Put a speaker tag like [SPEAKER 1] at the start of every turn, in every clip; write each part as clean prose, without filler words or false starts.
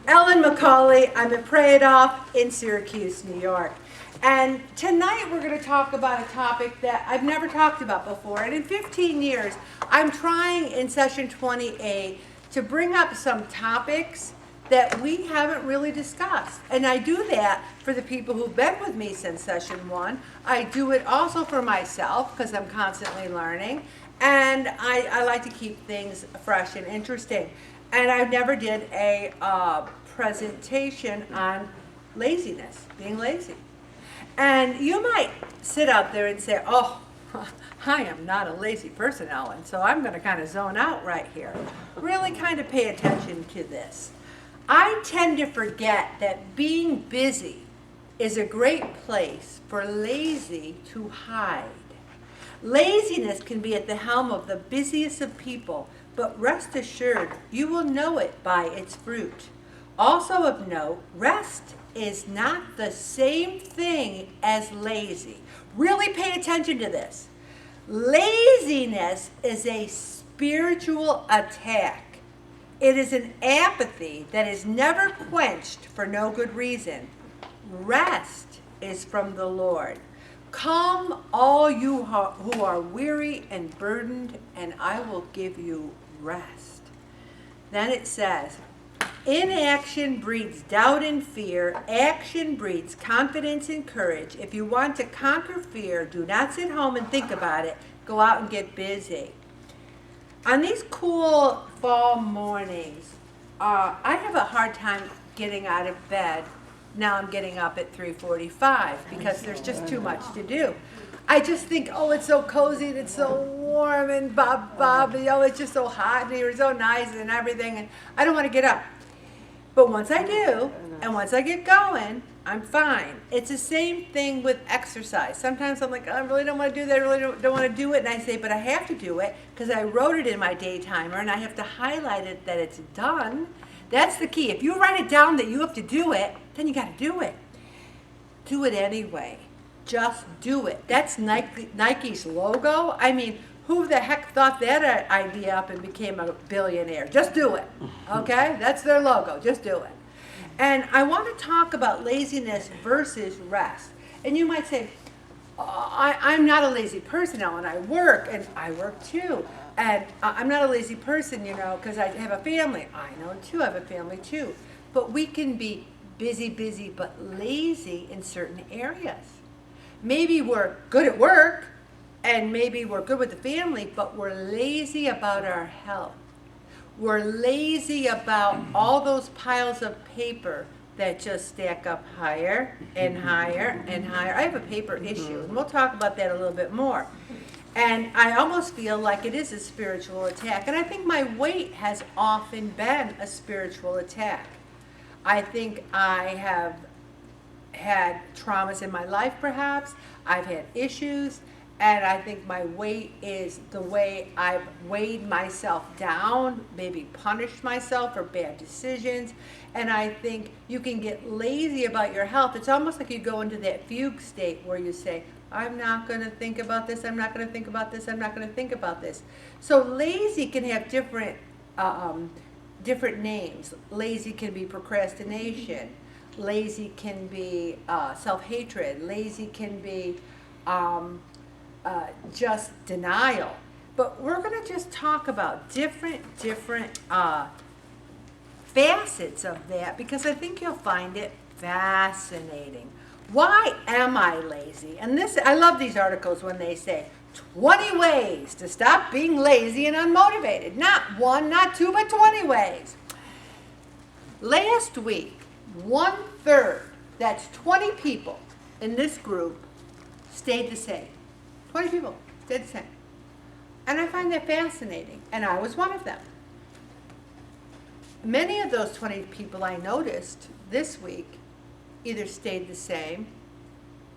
[SPEAKER 1] Ellen McCauley. I'm at Prayadoff in Syracuse, New York. And tonight we're going to talk about a topic that I've never talked about before. And in 15 years, I'm trying in session 28 to bring up some topics that we haven't really discussed. And I do that for the people who've been with me since session 1. I do it also for myself because I'm constantly learning. And I like to keep things fresh and interesting. And I never did a presentation on laziness, being lazy. And you might sit out there and say, oh, I am not a lazy person, Ellen, so I'm going to kind of zone out right here. Really kind of pay attention to this. I tend to forget that being busy is a great place for lazy to hide. Laziness can be at the helm of the busiest of people, but rest assured, you will know it by its fruit. Also of note, rest is not the same thing as lazy. Really pay attention to this. Laziness is a spiritual attack. It is an apathy that is never quenched for no good reason. Rest is from the Lord. Come, all you who are weary and burdened, and I will give you rest. Then it says, inaction breeds doubt and fear. Action breeds confidence and courage. If you want to conquer fear, do not sit home and think about it. Go out and get busy. On these cool fall mornings, I have a hard time getting out of bed. Now I'm getting up at 3:45 because there's just too much to do. I just think, oh, it's so cozy and it's so warm and it's just so hot and you're so nice and everything, and I don't want to get up. But once I do, and once I get going, I'm fine. It's the same thing with exercise. Sometimes I'm like, I really don't want to do that, I really don't want to do it, and I say, but I have to do it because I wrote it in my day timer and I have to highlight it that it's done. That's the key. If you write it down that you have to do it, then you got to do it. Do it anyway. Just do it. That's Nike's logo. I mean, who the heck thought that idea up and became a billionaire? Just do it. Okay? That's their logo. Just do it. And I want to talk about laziness versus rest. And you might say, I'm not a lazy person, Ellen. I work, and I work too. And I'm not a lazy person, because I have a family. I know too, I have a family too. But we can be busy, but lazy in certain areas. Maybe we're good at work, and maybe we're good with the family, but we're lazy about our health. We're lazy about all those piles of paper that just stack up higher and higher and higher. I have a paper issue, and we'll talk about that a little bit more. And I almost feel like it is a spiritual attack. And I think my weight has often been a spiritual attack. I think I have had traumas in my life, perhaps. I've had issues. And I think my weight is the way I've weighed myself down, maybe punished myself for bad decisions. And I think you can get lazy about your health. It's almost like you go into that fugue state where you say, I'm not going to think about this, I'm not going to think about this, I'm not going to think about this. So lazy can have different names. Lazy can be procrastination. Lazy can be self-hatred. Lazy can be just denial. But we're going to just talk about different facets of that because I think you'll find it fascinating. Why am I lazy? And this, I love these articles when they say 20 ways to stop being lazy and unmotivated. Not 1, not 2, but 20 ways. Last week, 1/3, that's 20 people in this group stayed the same. 20 people stayed the same. And I find that fascinating. And I was one of them. Many of those 20 people I noticed this week either stayed the same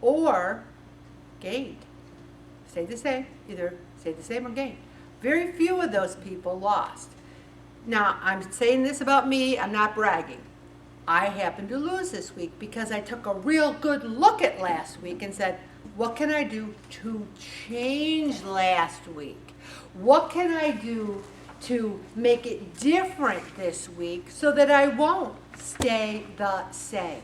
[SPEAKER 1] or gained. Stayed the same, either stayed the same or gained. Very few of those people lost. Now, I'm saying this about me, I'm not bragging. I happened to lose this week because I took a real good look at last week and said, what can I do to change last week? What can I do to make it different this week so that I won't stay the same.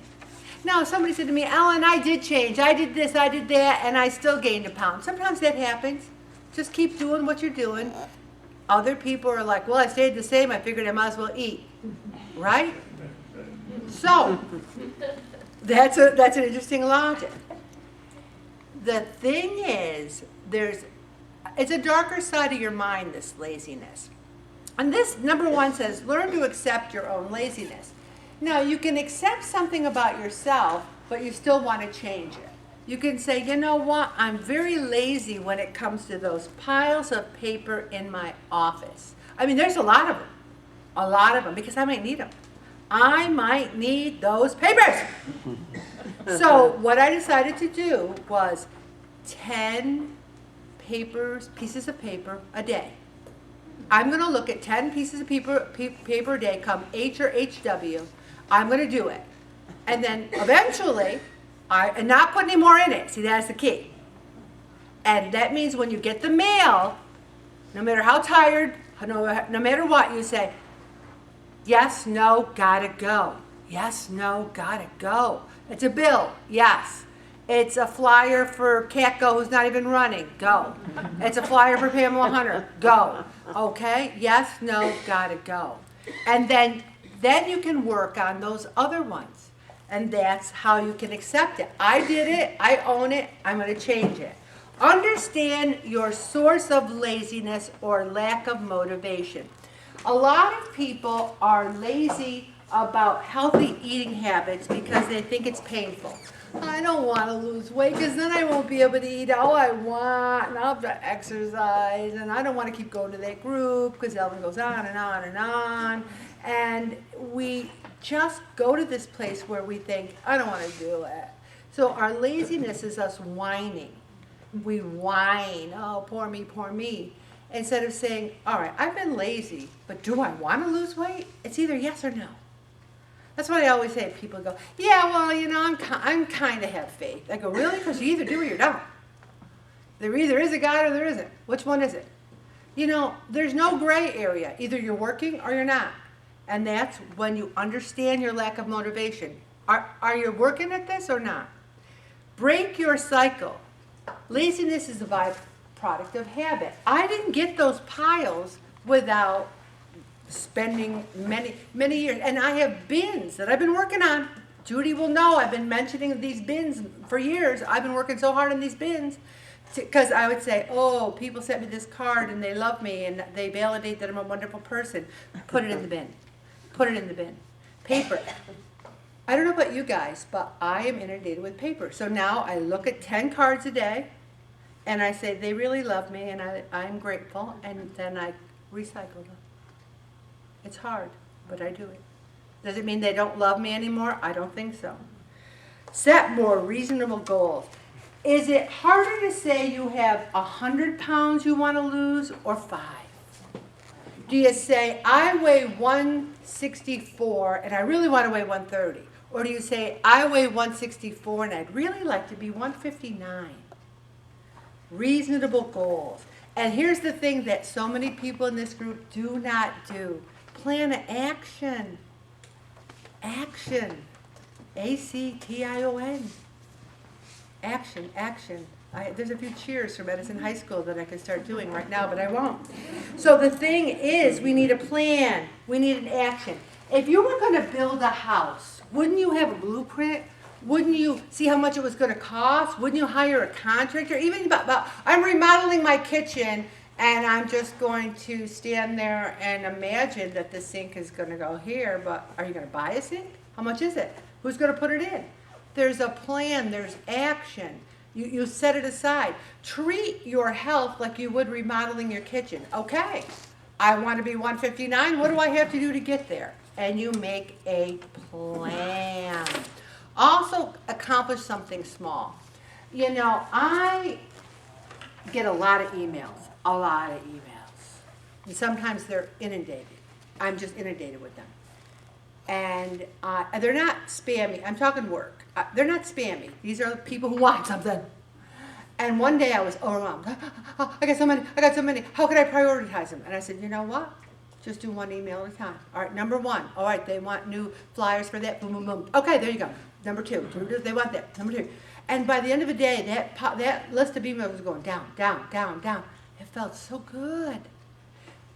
[SPEAKER 1] Now, somebody said to me, Ellen, I did change. I did this, I did that, and I still gained a pound. Sometimes that happens. Just keep doing what you're doing. Other people are like, well, I stayed the same. I figured I might as well eat. Right? So, that's an interesting logic. The thing is, it's a darker side of your mind, this laziness. And this, number one, says, learn to accept your own laziness. Now, you can accept something about yourself, but you still want to change it. You can say, you know what, I'm very lazy when it comes to those piles of paper in my office. I mean, there's a lot of them, because I might need them. I might need those papers. So what I decided to do was 10 pieces of paper a day. I'm going to look at 10 pieces of paper a day, come H or HW. I'm going to do it. And then eventually, and not put any more in it. See, that's the key. And that means when you get the mail, no matter how tired, no matter what, you say, yes, no, gotta go. Yes, no, gotta go. It's a bill. Yes. It's a flyer for Catco who's not even running. Go. It's a flyer for Pamela Hunter. Go. Okay? Yes, no, gotta go. And then you can work on those other ones. And that's how you can accept it. I did it. I own it. I'm going to change it. Understand your source of laziness or lack of motivation. A lot of people are lazy about healthy eating habits because they think it's painful. I don't want to lose weight because then I won't be able to eat all I want, and I'll have to exercise, and I don't want to keep going to that group because Ellen goes on and on and on. And we just go to this place where we think, I don't want to do it. So our laziness is us whining. We whine, oh, poor me. Instead of saying, all right, I've been lazy, but do I want to lose weight? It's either yes or no. That's what I always say. People go, yeah, well, you know, I'm kind of have faith. I go, really? Because you either do or you don't. There either is a God or there isn't. Which one is it? You know, there's no gray area. Either you're working or you're not. And that's when you understand your lack of motivation. Are you working at this or not? Break your cycle. Laziness is a byproduct of habit. I didn't get those piles without spending many years. And I have bins that I've been working on. Judy will know I've been mentioning these bins for years. I've been working so hard on these bins because I would say, oh, people sent me this card and they love me and they validate that I'm a wonderful person. Put it in the bin. Put it in the bin. Paper. I don't know about you guys, but I am inundated with paper. So now I look at 10 cards a day and I say, they really love me and I'm grateful, and then I recycle them. It's hard, but I do it. Does it mean they don't love me anymore? I don't think so. Set more reasonable goals. Is it harder to say you have 100 pounds you want to lose or 5? Do you say, I weigh 164 and I really want to weigh 130? Or do you say, I weigh 164 and I'd really like to be 159? Reasonable goals. And here's the thing that so many people in this group do not do. Plan of action. Action. A-C-T-I-O-N. Action. There's a few cheers from Edison High School that I could start doing right now, but I won't. So the thing is, we need a plan. We need an action. If you were going to build a house, wouldn't you have a blueprint? Wouldn't you see how much it was going to cost? Wouldn't you hire a contractor? Even about I'm remodeling my kitchen, and I'm just going to stand there and imagine that the sink is going to go here, but are you going to buy a sink? How much is it? Who's going to put it in? There's a plan. There's action. You set it aside. Treat your health like you would remodeling your kitchen. Okay, I want to be 159. What do I have to do to get there? And you make a plan. Also, accomplish something small. You know, I get a lot of emails. And sometimes they're inundated. I'm just inundated with them. And they're not spammy. I'm talking work. They're not spammy. These are people who want something. And one day I was overwhelmed. I got so many. How could I prioritize them? And I said, you know what? Just do one email at a time. All right, number one. All right, they want new flyers for that. Boom, boom, boom. Okay, there you go. Number two. They want that. Number two. And by the end of the day, that list of emails was going down, down, down, down. It felt so good.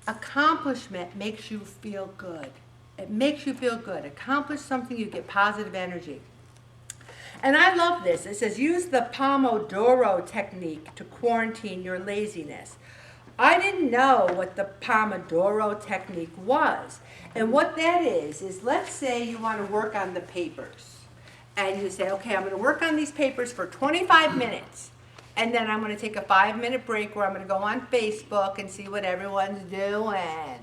[SPEAKER 1] Accomplishment makes you feel good. It makes you feel good. Accomplish something, you get positive energy. And I love this. It says, use the Pomodoro technique to quarantine your laziness. I didn't know what the Pomodoro technique was. And what that is let's say you want to work on the papers. And you say, okay, I'm going to work on these papers for 25 minutes. And then I'm going to take a 5-minute break where I'm going to go on Facebook and see what everyone's doing.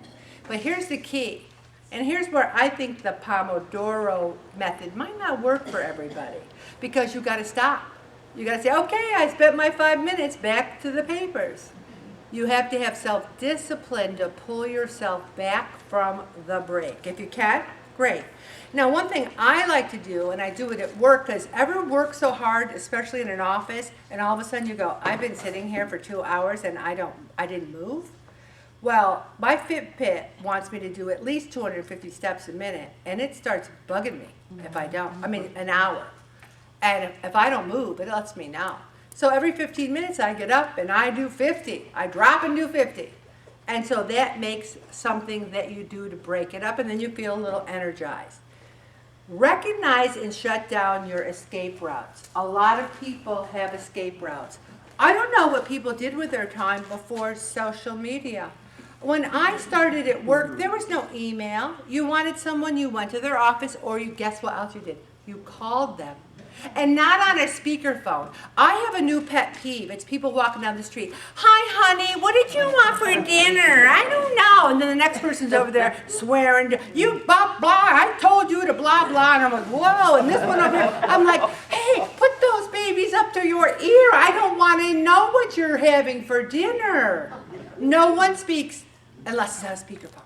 [SPEAKER 1] But here's the key. And here's where I think the Pomodoro method might not work for everybody. Because you got to stop. You got to say, okay, I spent my 5 minutes, back to the papers. You have to have self-discipline to pull yourself back from the break. If you can, great. Now, one thing I like to do, and I do it at work, because ever work so hard, especially in an office, and all of a sudden you go, I've been sitting here for 2 hours and I didn't move? Well, my Fitbit wants me to do at least 250 steps a minute, and it starts bugging me if I don't. I mean, an hour. And if I don't move, it lets me know. So every 15 minutes I get up and I do 50. I drop and do 50. And so that makes something that you do to break it up, and then you feel a little energized. Recognize and shut down your escape routes. A lot of people have escape routes. I don't know what people did with their time before social media. When I started at work, there was no email. You wanted someone, you went to their office, or you guess what else you did? You called them. And not on a speakerphone. I have a new pet peeve. It's people walking down the street. Hi, honey, what did you want for dinner? I don't know. And then the next person's over there swearing, you blah, blah, I told you to blah, blah. And I'm like, whoa. And this one over here, I'm like, hey, put those babies up to your ear. I don't want to know what you're having for dinner. No one speaks unless it's on a speakerphone.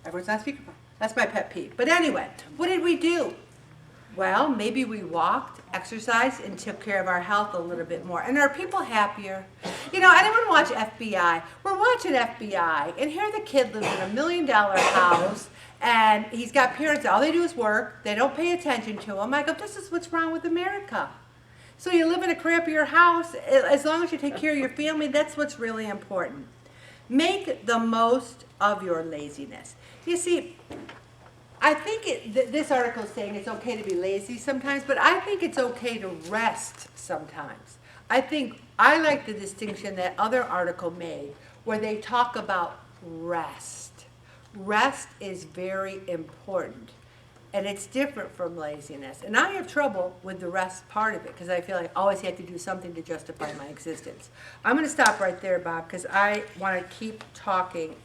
[SPEAKER 1] Everyone's on a speakerphone. That's my pet peeve. But anyway, what did we do? Well, maybe we walked, exercised, and took care of our health a little bit more. And are people happier? You know, anyone watch FBI? We're watching FBI, and here the kid lives in $1 million house, and he's got parents, all they do is work. They don't pay attention to him. I go, this is what's wrong with America. So you live in a crappier house, as long as you take care of your family, that's what's really important. Make the most of your laziness. You see, I think this article is saying it's okay to be lazy sometimes, but I think it's okay to rest sometimes. I like the distinction that other article made where they talk about rest. Rest is very important, and it's different from laziness. And I have trouble with the rest part of it because I feel like I always have to do something to justify my existence. I'm going to stop right there, Bob, because I want to keep talking